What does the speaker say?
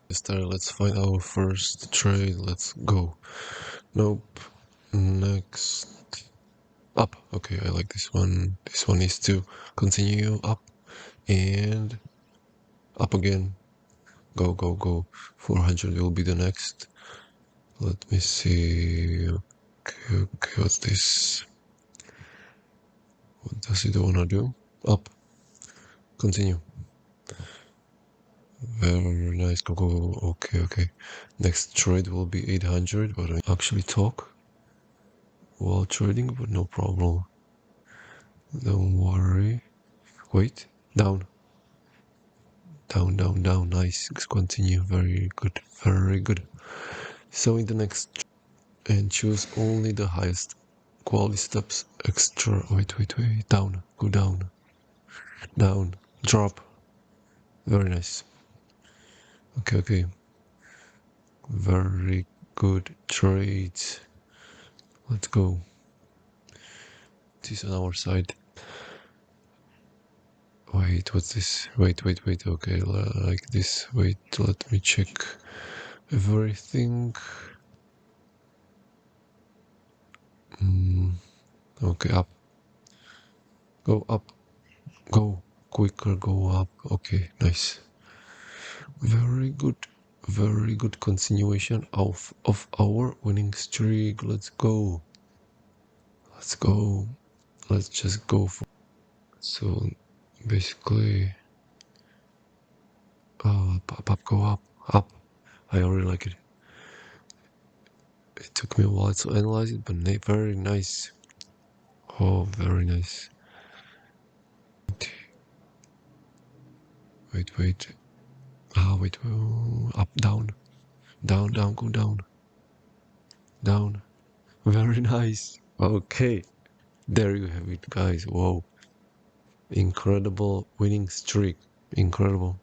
Let's find our first trade. Let's go. Nope. Next. Up. Okay, I like this one. This one is to continue up and up again. Go, go, go. 400 will be the next. Let me see. Okay, okay, what's this? What does it wanna do? Up. Continue. Very nice. Go, go, go. Okay, okay. Next trade will be 800, but I actually talk while trading, but no problem. Don't worry. Wait. Down. Down, down, down. Nice. Continue. Very good. Very good. So in the next and choose only the highest quality steps. Extra. Wait, wait, wait. Down. Go down. Down. Drop. Very nice. Okay, okay. Very good trades. Let's go. This on our side. Wait, what's this? Wait, wait, wait. Okay, like this. Wait, let me check everything. Okay, up. Go up. Go. Quicker, go up. Okay, nice. Very good. Very good continuation of our winning streak. Let's go. Let's go. Let's just go for. So basically, up, up, go up, up. I already like it. It took me a while to analyze it, but very nice. Oh, very nice. Wait, wait. Wait. Up, down, down, down, go down, down. Very nice. Okay, there you have it, guys. Whoa, incredible winning streak. Incredible.